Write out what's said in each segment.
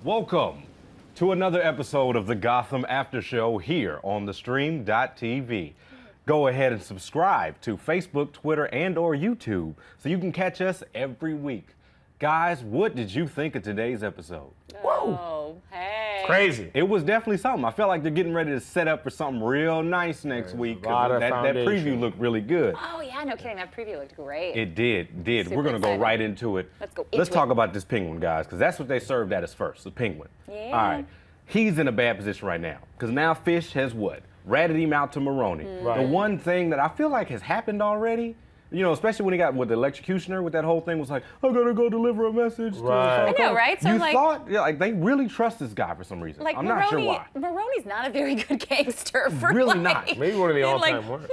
Welcome to another episode of the Gotham After Show here on theStream.tv. Go ahead and subscribe to Facebook, Twitter, and or YouTube so you can catch us every week. Guys, what did you think of today's episode? Oh, hey. Crazy. It was definitely something. I feel like they're getting ready to set up for something real nice next week. That preview looked really good. Oh, yeah, no kidding. That preview looked great. It did. Super We're going to go excited. right into it. Let's talk about this penguin, guys, because that's what they served at us first, the penguin. Yeah. All right. He's in a bad position right now because now Fish has what? Ratted him out to Maroni. Right. The one thing that I feel like has happened already, you know, especially when he got with the electrocutioner, with that whole thing was like, I gotta go deliver a message. Right. I know, right? So you I'm like, thought, yeah, like they really trust this guy for some reason. like I'm not sure why. Maroni's not a very good gangster. For Really like, not. Maybe one of the all-time like, worst.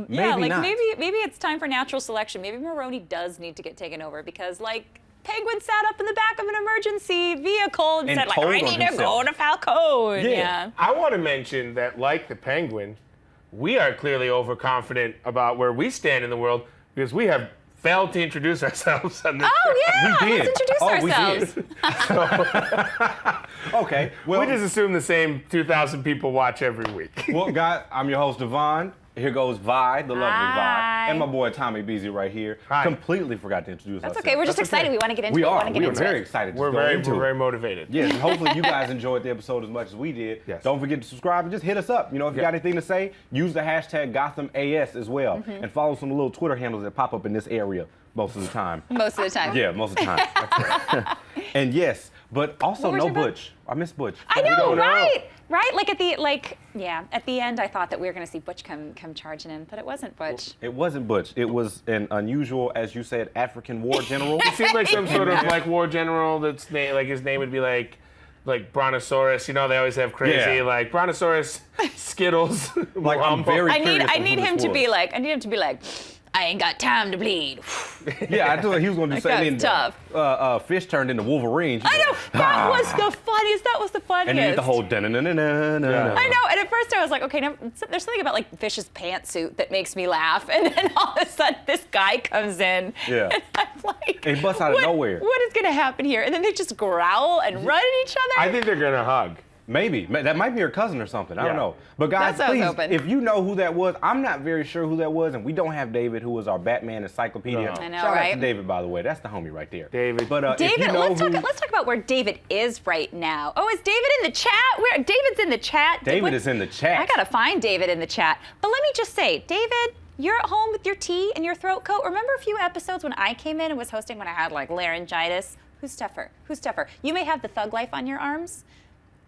Yeah, Maybe like not. maybe it's time for natural selection. Maybe Maroni does need to get taken over because like Penguin sat up in the back of an emergency vehicle and said like, told I on need to go himself. to Falcone. Yeah. I want to mention that, like the Penguin, we are clearly overconfident about where we stand in the world because we have failed to introduce ourselves on this show. Oh yeah, We did. let's introduce We ourselves. did. Okay. Well, We just assume the same 2,000 people watch every week. well, guys, I'm your host, Devon. Here goes Vi, the lovely Hi. Vi, and my boy Tommy Beasy right here. Hi. Completely forgot to introduce That's ourselves. okay. We're just That's okay. excited. We want to get into We it. are. Want to get We are into very it. excited to we're go into it. very motivated. Yes, and hopefully you guys enjoyed the episode as much as we did. Yes. Don't forget to subscribe and just hit us up. You know, if you got anything to say, use the hashtag GothamAS as well. Mm-hmm. And follow some of the little Twitter handles that pop up in this area most of the time. Most of the time. Yeah, most of the time. That's right. And yes, but also What were no you about- Butch. I miss Butch. I We know, don't know. right? Right? Like at the end, I thought that we were going to see Butch come charging in, but it wasn't Butch. It wasn't Butch. It was an unusual, as you said, African war general. He seemed like some sort of like war general that's like his name would be like Brontosaurus. You know, they always have crazy Yeah. like Brontosaurus, Skittles. Like, I'm very I curious need on who him this to was. be like, I ain't got time to bleed. Yeah, I thought he was going to That say guy's tough. Fish turned into Wolverine. I know, that was the funniest. That was the funniest. And then you get the whole da-na-na-na-na-na. Yeah. I know, and at first I was like, okay, no, there's something about like Fish's pantsuit that makes me laugh, and then all of a sudden this guy comes in, Yeah. and I'm like, And he busts out of nowhere. What is gonna happen here? And then they just growl and run at each other. I think they're gonna hug. Maybe. That might be her cousin or something. I don't Yeah. know. But guys, That's what I was please, hoping. if you know who that was, I'm not very sure who that was, and we don't have David, who is our Batman encyclopedia. No. I know, Shout out right? to David, by the way. That's the homie right there. David. But if David, you know let's talk about where David is right now. Oh, is David in the chat? David's in the chat. David is in the chat. I gotta find David in the chat. But let me just say, David, you're at home with your tea and your throat coat. Remember a few episodes when I came in and was hosting when I had like laryngitis? Who's tougher? Who's tougher? You may have the thug life on your arms,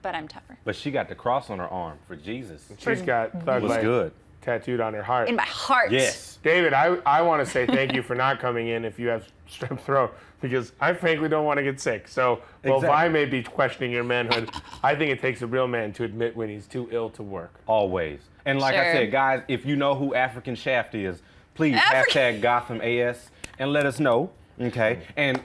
but I'm tougher. But she got the cross on her arm for Jesus. She's got Thug Was Life good. tattooed on her heart. In my heart. Yes. David, I want to say thank you for not coming in if you have strep throat, because I frankly don't want to get sick. So, while Exactly. Vi may be questioning your manhood, I think it takes a real man to admit when he's too ill to work. Always. And like I Sure. said, guys, if you know who African Shaft is, please African- hashtag GothamAS and let us know. Okay. And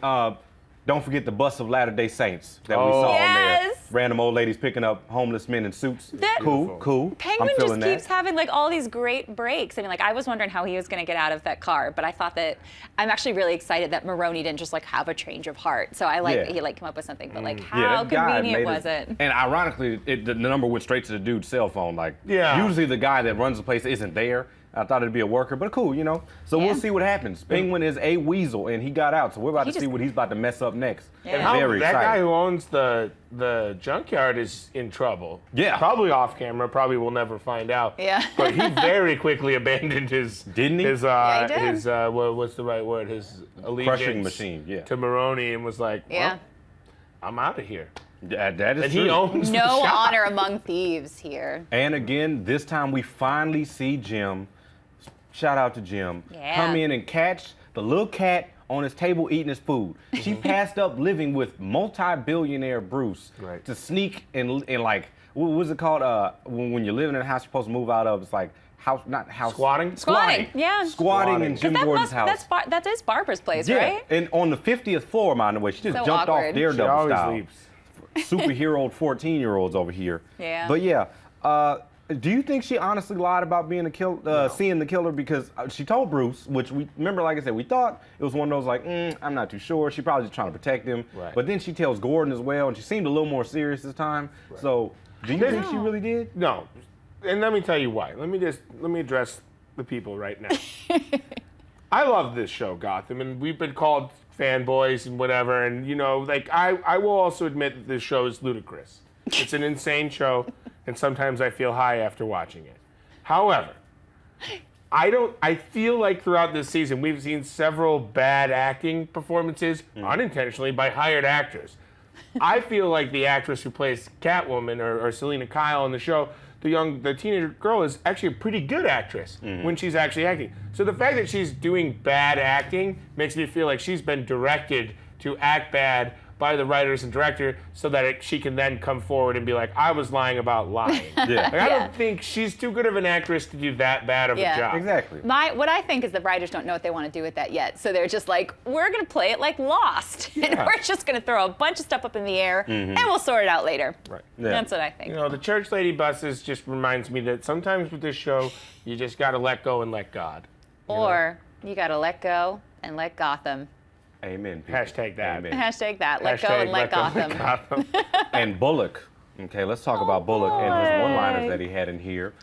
don't forget the bus of Latter-day Saints that we saw on there. Yes. Random old ladies picking up homeless men in suits. That- Cool. Penguin I'm just feeling keeps that. having like all these great breaks. I mean, like I was wondering how he was going to get out of that car, but I thought that I'm actually really excited that Maroni didn't just like have a change of heart. So I like Yeah. that he like came up with something, but like Yeah, how that guy convenient made was it? And ironically, the number went straight to the dude's cell phone. Like, Yeah. usually the guy that runs the place isn't there. I thought it'd be a worker, but cool, you know. So Yeah. we'll see what happens. Penguin is a weasel, and he got out. So we're about He to see just- what he's about to mess up next. Yeah. And how, Very that excited. guy who owns the junkyard is in trouble. Yeah. Probably off camera. Probably will never find out. Yeah. But he very quickly abandoned his. Didn't he? His Yeah, he did. his what's the right word? His allegiance. Crushing machine, yeah. To Maroni and was like, Yeah. well, I'm out of here. That is And true. he owns the No shop. honor among thieves here. And again, this time we finally see Jim. Shout out to Jim. Yeah. Come in and catch the little cat on his table eating his food. She passed up living with multi-billionaire Bruce Right. to sneak and like, what was it called? When you're living in a house you're supposed to move out of, it's like house, not house. Squatting? Squatting, yeah. Squatting in Jim Gordon's house. That is Barbara's place, Yeah, right? and on the 50th floor, by the way, she just So jumped awkward. off She Daredevil always style. leaves. Superhero 14-year-olds over here. Yeah. But yeah, Do you think she honestly lied about being seeing the killer? Because she told Bruce, which we remember, like I said, we thought it was one of those like, I'm not too sure. She probably just trying to protect him. Right. But then she tells Gordon as well, and she seemed a little more serious this time. Right. So, do you think she really did? No, and let me tell you why. Let me address the people right now. I love this show, Gotham, and we've been called fanboys and whatever. And like I will also admit that this show is ludicrous. It's an insane show. And sometimes I feel high after watching it. However, I feel like throughout this season we've seen several bad acting performances unintentionally by hired actors. I feel like the actress who plays Catwoman or Selina Kyle in the show, the teenager girl, is actually a pretty good actress when she's actually acting. So the fact that she's doing bad acting makes me feel like she's been directed to act bad by the writers and director so that she can then come forward and be like, I was lying about lying. Like, I don't think she's too good of an actress to do that bad of a job. Exactly. What I think is the writers don't know what they want to do with that yet. So they're just like, we're going to play it like Lost. And we're just going to throw a bunch of stuff up in the air and we'll sort it out later. Right. Yeah. That's what I think. The church lady buses just reminds me that sometimes with this show, you just got to let go and let God. Or you got to let go and let Gotham. Amen. People. Hashtag that. Amen. Hashtag that. Let go and let Gotham. And Bullock. Okay, let's talk about Bullock and his one-liners that he had in here.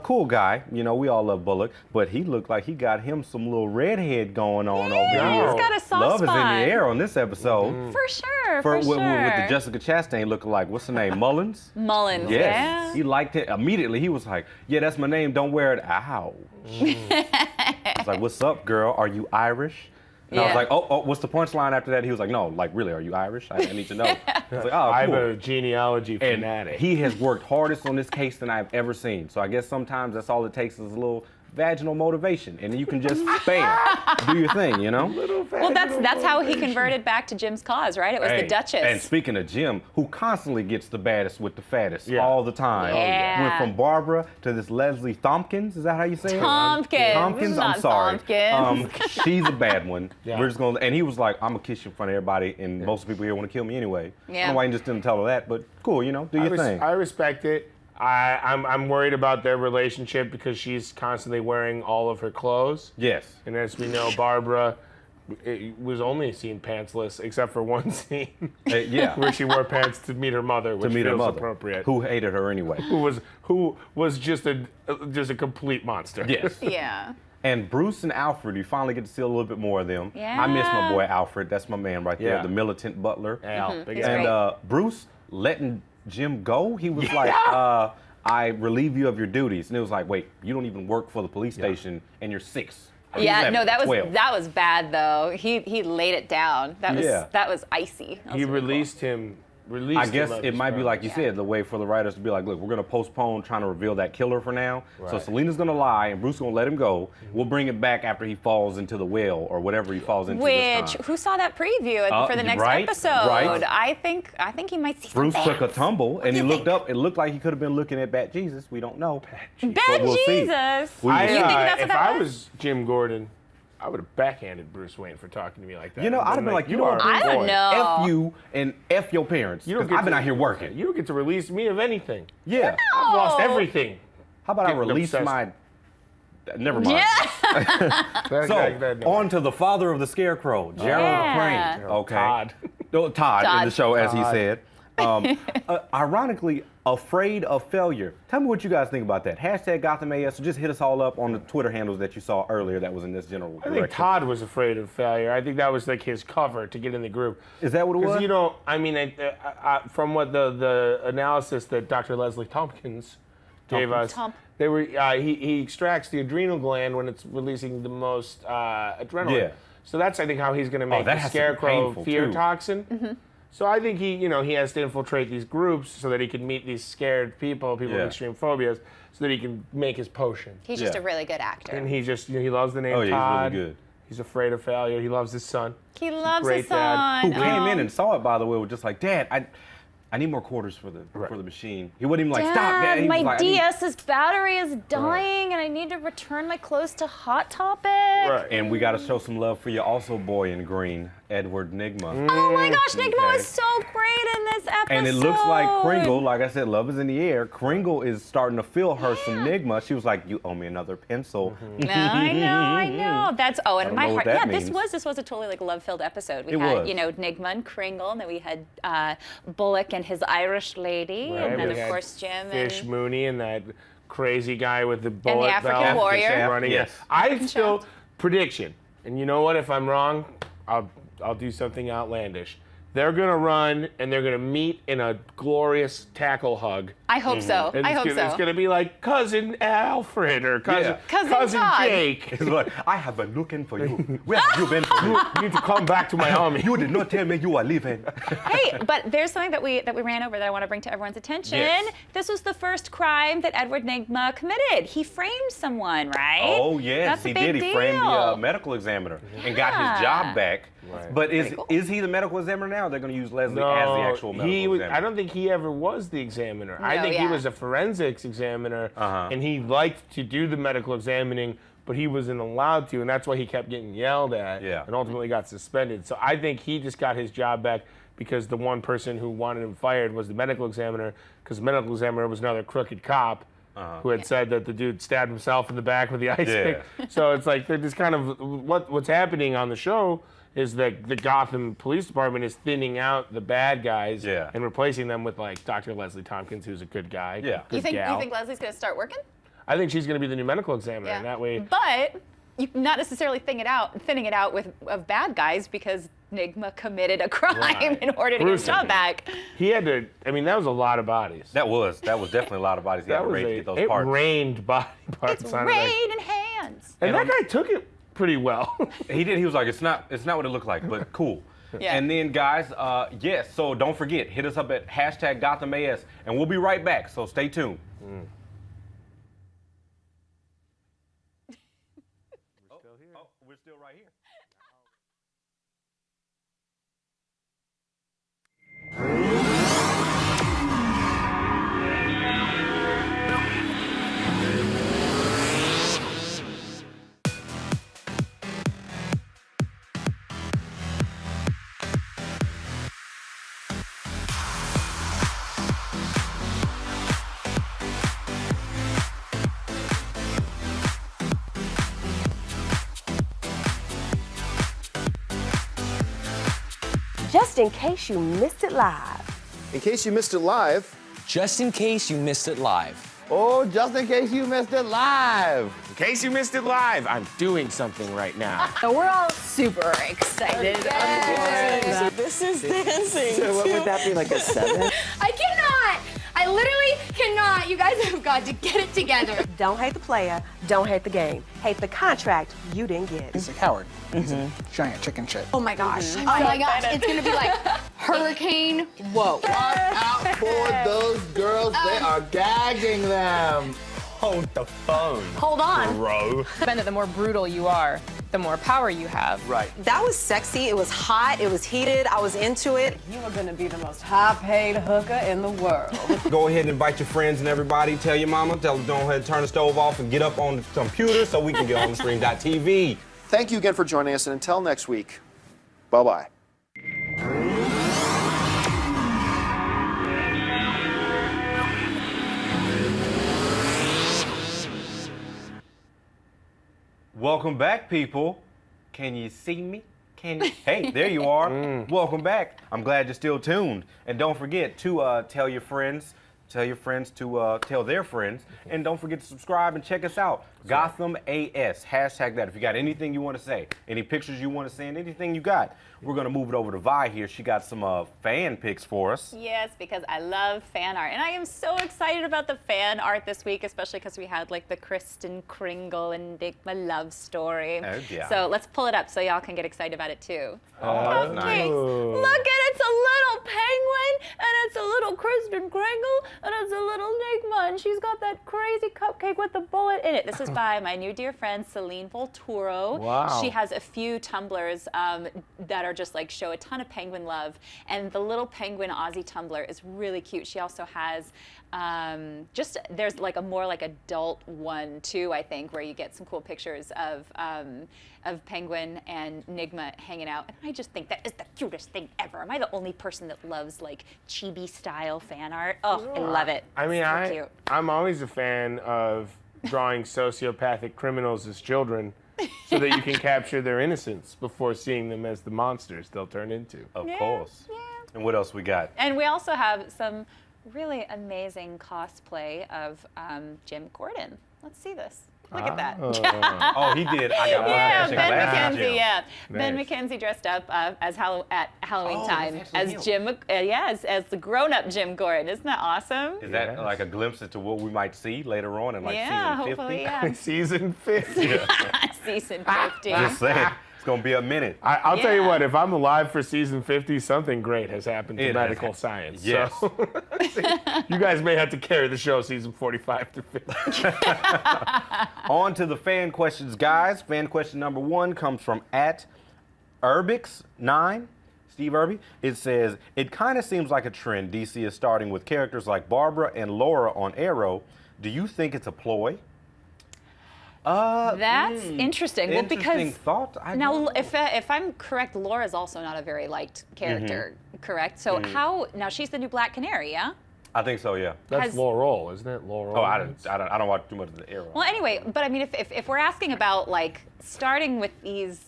Cool guy. We all love Bullock, but he looked like he got him some little redhead going on over here. He's got a soft Love spot. is in the air on this episode. For sure, With the Jessica Chastain looking like, what's her name, Mullins? Mullins, Yes. yeah. He liked it immediately. He was like, yeah, that's my name. Don't wear it. Ow. I was like, what's up, girl? Are you Irish? And I was like, oh, what's the punchline after that? He was like, no, like, really, are you Irish? I need to know. I was like, oh, cool. I'm a genealogy fanatic. And he has worked hardest on this case than I've ever seen. So I guess sometimes that's all it takes is a little vaginal motivation, and you can just spam, do your thing, Well, that's how he converted back to Jim's cause, right? It was the Duchess. And speaking of Jim, who constantly gets the baddest with the fattest all the time. Yeah. Went from Barbara to this Leslie Tompkins. Is that how you say it? Tompkins. Tompkins. I'm Not sorry. Tompkins. She's a bad one. Yeah. We're just gonna, and he was like, "I'm gonna kiss you in front of everybody, and most people here want to kill me anyway." I don't know why he just didn't tell her that, but cool, do your thing. I respect it. I'm worried about their relationship because she's constantly wearing all of her clothes. Yes. And as we know, Barbara was only seen pantsless except for one scene. Where she wore pants to meet her mother, which feels appropriate. Who hated her anyway. Who was just a complete monster. Yes. Yeah. And Bruce and Alfred, you finally get to see a little bit more of them. Yeah. I miss my boy Alfred. That's my man right there, Yeah. the militant butler. Al, big He's Al. great. And Bruce letting Jim go, he was like, I relieve you of your duties. And it was like, wait, you don't even work for the police station and you're 6. Yeah, no, that 12. was bad though. He laid it down. That was icy. That was He really released him. Released I guess him of it his might be crime. like you said, the way for the writers to be like, look, we're going to postpone trying to reveal that killer for now. So Selena's going to lie and Bruce going to let him go. We'll bring it back after he falls into the well or whatever he falls into this time. Who saw that preview for the next right, episode? right. I think he might see Bruce something. took a tumble and he looked up. It looked like he could have been looking at Bat Jesus. We don't know. Ben But we'll see. Jesus. We will You see. think that's what if that I was? was Jim Gordon, I would have backhanded Bruce Wayne for talking to me like that. I'd have been like, you are know, a I don't boy. know. F you and F your parents. You don't 'Cause get I've been to- out here working. You don't get to release me of anything. Yeah. I've lost Oh. everything. How about I Getting release obsessed. my... Never mind. Yeah. So, on to the father of the Scarecrow, Gerald Yeah. Crane. Okay. Todd. No, Todd in the show, as he Todd. said. Ironically, afraid of failure. Tell me what you guys think about that. Hashtag Gotham AS. So just hit us all up on the Twitter handles that you saw earlier that was in this general I think direction. Todd was afraid of failure. I think that was like his cover to get in the group. Is that what it was? Because from what the analysis that Dr. Leslie Tompkins gave us, they were he extracts the adrenal gland when it's releasing the most adrenaline. Yeah. So that's I think how he's going to make that the has to be Scarecrow painful, fear too. toxin. So I think he has to infiltrate these groups so that he can meet these scared people with extreme phobias, so that he can make his potion. He's just a really good actor. And he just he loves the name Oh, yeah, he's Todd. really good. He's afraid of failure. He loves his son. He loves great his son. Who came in and saw it, by the way, was just like, Dad, I need more quarters for the machine. He wouldn't even like, stop, Dad. He was my like, I need- DS's battery is dying, and I need to return my clothes to Hot Topic. Right. And we got to show some love for you also, boy in green. Edward Nygma. Oh my gosh, Nygma Okay. is so great in this episode. And it looks like Kringle, like I said, love is in the air. Kringle is starting to feel her some Nygma. She was like, you owe me another pencil. I know. That's and don't my know heart. what that Yeah, means. this was a totally like love-filled episode. We It had was. Nygma and Kringle, and then we had Bullock and his Irish lady, Right, and then we of had course Jim Fish and Mooney and that crazy guy with the bullet African belt warrior. running. Yes. I still prediction, and you know what? If I'm wrong, I'll do something outlandish. They're gonna run and they're gonna meet in a glorious tackle hug. I hope so. And I hope It's so. gonna be like cousin Alfred or cousin Cousin Todd. Jake. It's like, I have been looking for you. Where have you been for me? You need to come back to my army. You did not tell me you are leaving. Hey, but there's something that we ran over that I want to bring to everyone's attention. Yes. This was the first crime that Edward Nygma committed. He framed someone, right? Oh, yes, That's a he big did. He deal. framed the medical examiner and got his job back. Right. But Pretty cool. is he the medical examiner now? They're going to use Leslie as the actual medical examiner. I don't think he ever was the examiner. I think he was a forensics examiner, and he liked to do the medical examining, but he wasn't allowed to, and that's why he kept getting yelled at and ultimately got suspended. So I think he just got his job back because the one person who wanted him fired was the medical examiner, because the medical examiner was another crooked cop who had said that the dude stabbed himself in the back with the ice pick. So it's like they're just kind of what's happening on the show is that the Gotham Police Department is thinning out the bad guys and replacing them with like Dr. Leslie Tompkins, who's a good guy. Yeah. Good You think gal. Leslie's going to start working? I think she's going to be the new medical examiner, and that way. But you not necessarily thinning it out of bad guys because Nygma committed a crime in order to get his job back. He had to. I mean, that was a lot of bodies. That was definitely a lot of bodies he had to raid to get those parts. It rained body parts. It's on rain it, and hands. and that guy took it pretty well. He did. He was like, it's not what it looked like, but cool. Yeah. And then, guys, yes, so don't forget, hit us up at #GothamAS, and we'll be right back, so stay tuned. We're still right here. Just in case you missed it live. In case you missed it live. Just in case you missed it live. Oh, just in case you missed it live. In case you missed it live, I'm doing something right now. So we're all super excited. This is dancing. So what would that be, like a 7? I cannot. I literally cannot. You guys have got to get it together. Don't hate the player, don't hate the game. Hate the contract you didn't get. He's a coward. He's a giant chicken shit. Oh my gosh. Oh my gosh. It's going to be like hurricane. Whoa. Watch out for those girls. They are gagging them. Hold the phone. Hold on. Bro. Ben, the more brutal you are, the more power you have. Right. That was sexy. It was hot. It was heated. I was into it. You are going to be the most high-paid hooker in the world. Go ahead and invite your friends and everybody. Tell your mama. Tell them, go ahead and turn the stove off and get up on the computer so we can get on theStream.tv. Thank you again for joining us, and until next week, bye-bye. Welcome back, people. Can you see me? Can you? Hey, there you are. Welcome back. I'm glad you're still tuned. And don't forget to tell your friends to tell their friends. And don't forget to subscribe and check us out. Gotham AS. Hashtag that. If you got anything you want to say, any pictures you want to send, anything you got, we're going to move it over to Vi here. She got some fan pics for us. Yes, because I love fan art. And I am so excited about the fan art this week, especially because we had like the Kristen Kringle and Nygma love story. Oh, yeah. So let's pull it up so y'all can get excited about it too. Oh, that's nice. Look at it, it's a little penguin, and it's a little Kristen Kringle, and it's a little Nygma, and she's got that crazy cupcake with the bullet in it. This is by my new dear friend, Celine Volturo. Wow. She has a few tumblers that are just like show a ton of penguin love. And the little penguin Aussie tumbler is really cute. She also has there's like a more like adult one too, I think, where you get some cool pictures of Penguin and Nigma hanging out. And I just think that is the cutest thing ever. Am I the only person that loves like chibi style fan art? Oh, I love it. I mean, So cute. I'm always a fan of drawing sociopathic criminals as children so that you can capture their innocence before seeing them as the monsters they'll turn into. Of course. Yeah. And what else we got? And we also have some really amazing cosplay of Jim Gordon. Let's see this. Look at that. Oh, he did. I got one Yeah, catching Ben glasses, McKenzie. Jim. Yeah, Ben Nice. McKenzie dressed up as at Halloween Oh, time that's as actually Jim. As the grown-up Jim Gordon. Isn't that awesome? Is that Yes. like a glimpse into what we might see later on in like Yeah, season 50? hopefully, yeah. Season 50. Season 50. Just saying. It's going to be a minute. I'll tell you Yeah. what, if I'm alive for season 50, something great has happened to It has medical happened. science. Yes. So, you guys may have to carry the show season 45 to 50. On to the fan questions, guys. Fan question number 1 comes from @Urbix9, Steve Irby. It says, it kind of seems like a trend DC is starting with characters like Barbara and Laura on Arrow. Do you think it's a ploy? That's interesting. Well, Interesting because thought. I now, don't know. if I'm correct, Laura's also not a very liked character, correct? So how now she's the new Black Canary, yeah? I think so, yeah. That's Has- Laurel, isn't it? Laurel. Oh, I don't watch too much of the Arrow. Well, anyway, but I mean, if we're asking about like starting with these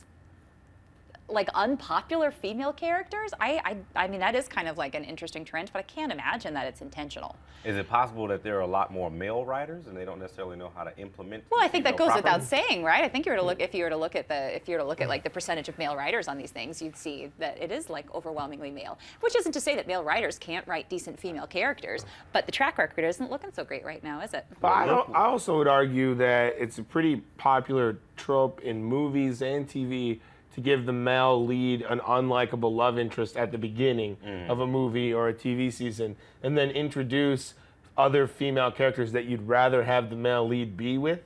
like unpopular female characters, I mean that is kind of like an interesting trend, but I can't imagine that it's intentional. Is it possible that there are a lot more male writers and they don't necessarily know how to implement? Well, I think that female goes properly? without saying, right? I think if you were to look at like the percentage of male writers on these things, you'd see that it is like overwhelmingly male. Which isn't to say that male writers can't write decent female characters, but the track record isn't looking so great right now, is it? But I also would argue that it's a pretty popular trope in movies and TV to give the male lead an unlikable love interest at the beginning of a movie or a TV season, and then introduce other female characters that you'd rather have the male lead be with.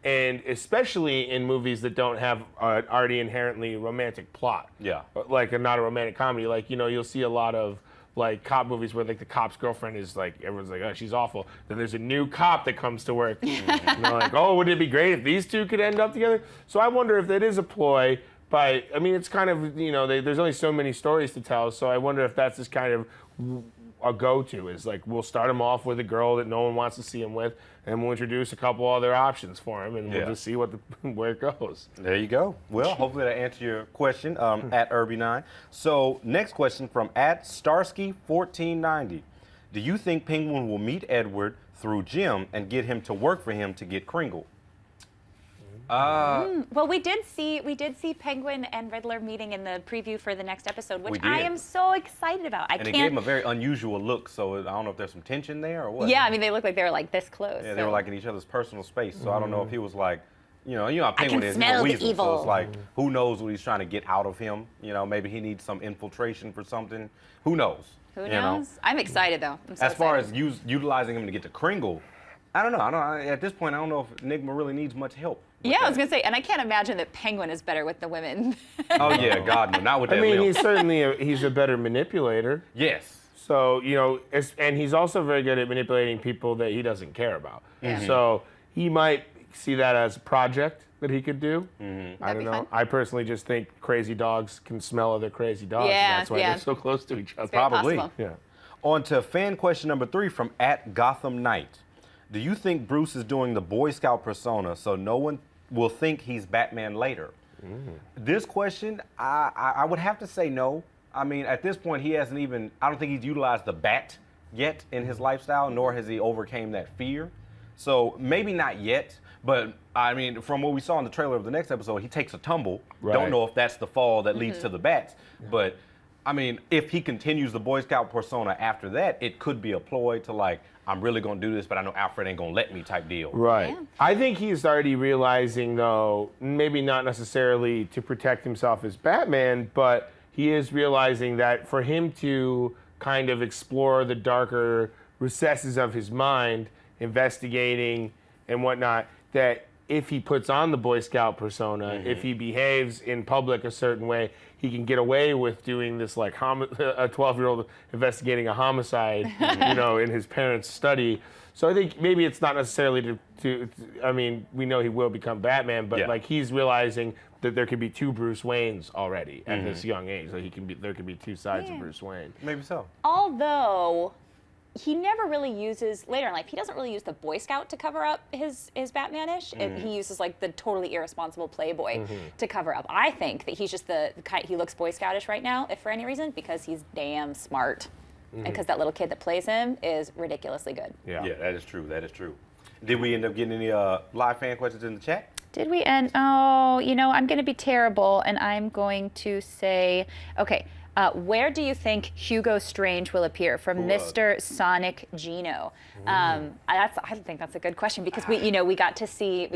And especially in movies that don't have an already inherently romantic plot. Yeah. Like not a romantic comedy. Like, you know, you'll see a lot of like cop movies where like the cop's girlfriend is like, everyone's like, oh, she's awful. Then there's a new cop that comes to work. And they're like, oh, wouldn't it be great if these two could end up together? So I wonder if that is a ploy. I mean, it's kind of, you know, there's only so many stories to tell, so I wonder if that's just kind of a go-to, is like, we'll start him off with a girl that no one wants to see him with, and we'll introduce a couple other options for him, and we'll just see where it goes. There you go. Well, hopefully that answered your question, @Irby9. So, next question from @Starsky1490. Do you think Penguin will meet Edward through Jim and get him to work for him to get Kringle? Well, we did see Penguin and Riddler meeting in the preview for the next episode, which We I did. am so excited about. And it gave him a very unusual look, so I don't know if there's some tension there or what. Yeah, I mean, they look like they were like this close. Yeah, they were like in each other's personal space, so I don't know if he was like, you know how I Penguin can is, smell he's a the weasel, evil. so it's like, who knows what he's trying to get out of him? You know, maybe he needs some infiltration for something. Who knows? Who you knows? know? I'm excited though. I'm so As far excited. as utilizing him to get to Kringle, I don't know. At this point, I don't know if Enigma really needs much help. with Yeah, I was that. gonna say, and I can't imagine that Penguin is better with the women. Oh yeah, God no, not with that. I mean, limp. he's certainly he's a better manipulator. Yes. So, you know, and he's also very good at manipulating people that he doesn't care about. So he might see that as a project that he could do. I don't know. fun. I personally just think crazy dogs can smell other crazy dogs. Yeah, and that's why yeah. they're so close to each other. very Probably. possible. Yeah. On to fan question number 3 from @Gotham Knight. Do you think Bruce is doing the Boy Scout persona so no one will think he's Batman later? This question, I would have to say no. I mean, at this point, he hasn't even, I don't think he's utilized the bat yet in his lifestyle, nor has he overcame that fear. So maybe not yet, but I mean, from what we saw in the trailer of the next episode, he takes a tumble. Right. Don't know if that's the fall that leads to the bats, but I mean, if he continues the Boy Scout persona after that, it could be a ploy to like, I'm really gonna do this, but I know Alfred ain't gonna let me type deal. Right. Yeah. I think he's already realizing, though, maybe not necessarily to protect himself as Batman, but he is realizing that for him to kind of explore the darker recesses of his mind, investigating and whatnot, that if he puts on the Boy Scout persona, if he behaves in public a certain way, he can get away with doing this, like a 12-year-old investigating a homicide, you know, in his parents' study. So I think maybe it's not necessarily I mean, we know he will become Batman, but like he's realizing that there could be two Bruce Waynes already at this young age. Like there could be two sides of Bruce Wayne. Maybe so. Although he never really uses, later in life, he doesn't really use the Boy Scout to cover up his Batman-ish. He uses like the totally irresponsible playboy to cover up. I think that he's just the kind, he looks Boy Scoutish right now, if for any reason, because he's damn smart. And because that little kid that plays him is ridiculously good. Yeah, that is true. That is true. Did we end up getting any live fan questions in the chat? Did we end? Oh, you know, I'm going to be terrible, and I'm going to say, okay, where do you think Hugo Strange will appear from Mr. Sonic Gino? I think that's a good question because we got to see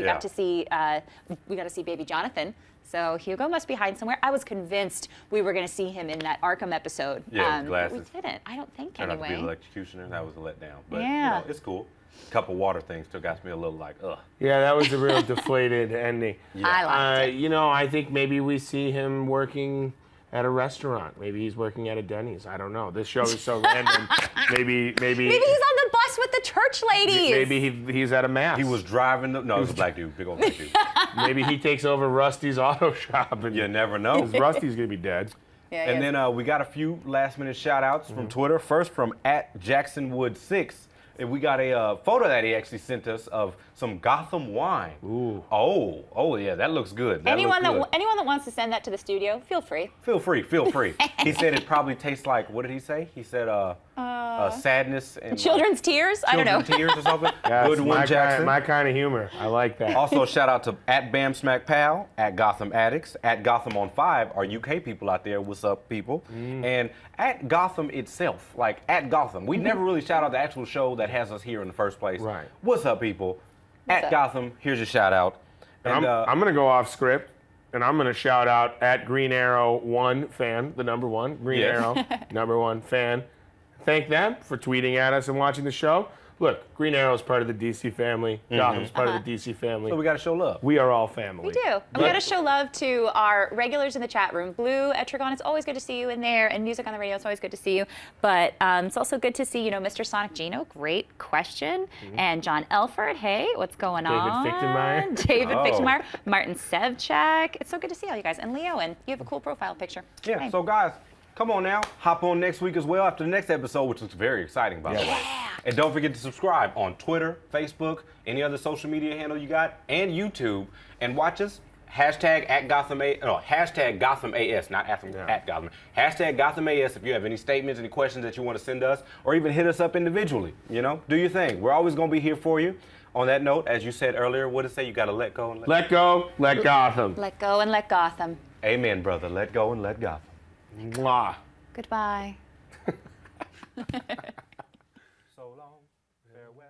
Baby Jonathan. So Hugo must be hiding somewhere. I was convinced we were going to see him in that Arkham episode. Yeah, but we didn't. I don't think Turned anyway. out to be the executioner. That was a letdown. But you know, it's cool. A couple water things still got me a little like, ugh. Yeah, that was a real deflated ending. Yeah. I liked it. You know, I think maybe we see him working at a restaurant. Maybe he's working at a Denny's. I don't know. This show is so random. Maybe he's on the bus with the church ladies. Maybe he's at a mass. He was driving the. No, it was a black dude, big old black dude. Maybe he takes over Rusty's auto shop. And you never know. Because Rusty's gonna be dead. Yeah, and then we got a few last-minute shout-outs from Twitter. First from @JacksonWood6. And we got a photo that he actually sent us of some Gotham wine. Ooh. Oh yeah, that looks good. Anyone that wants to send that to the studio, feel free. Feel free. He said it probably tastes like, what did he say? He said sadness and children's tears. I don't know. Children's tears or something. Yes, good one, Jackson. My kind of humor. I like that. Also, shout out to @BamSmackPal, @GothamAddicts, @GothamOn5, our UK people out there. What's up, people? And @Gotham itself, like @Gotham. We never really shout out the actual show that has us here in the first place. Right. What's up, people? @Gotham. Here's your shout out. And I'm gonna go off script. And I'm going to shout out @Green Arrow 1 fan, the number one, Green Arrow, number one fan. Thank them for tweeting at us and watching the show. Look, Green Arrow is part of the DC family. Gotham's part of the DC family. So we got to show love. We are all family. We do. And we got to show love to our regulars in the chat room. Blue, Etrigon, it's always good to see you in there. And Music on the Radio, it's always good to see you. But it's also good to see, Mr. Sonic Gino, great question. And John Alfred, hey, what's going on? David Fichtenmayer. Martin Sevchak. It's so good to see all you guys. And Leo, and you have a cool profile picture. Yeah, hey. So guys, come on now, hop on next week as well after the next episode, which looks very exciting, by the way. And don't forget to subscribe on Twitter, Facebook, any other social media handle you got, and YouTube. And watch us, hashtag @GothamAS, not @Gotham. Hashtag GothamAS if you have any statements, any questions that you want to send us, or even hit us up individually. Do your thing. We're always going to be here for you. On that note, as you said earlier, what did it say? You got to let go and let go, let Gotham. Let go and let Gotham. Amen, brother. Let go and let Gotham. Mwah. Goodbye. So long, farewell.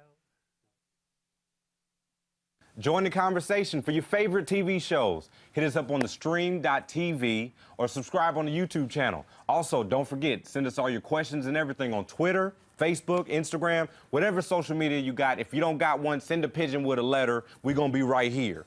Join the conversation for your favorite TV shows. Hit us up on theStream.tv or subscribe on the YouTube channel. Also, don't forget, send us all your questions and everything on Twitter, Facebook, Instagram, whatever social media you got. If you don't got one, send a pigeon with a letter. We're going to be right here.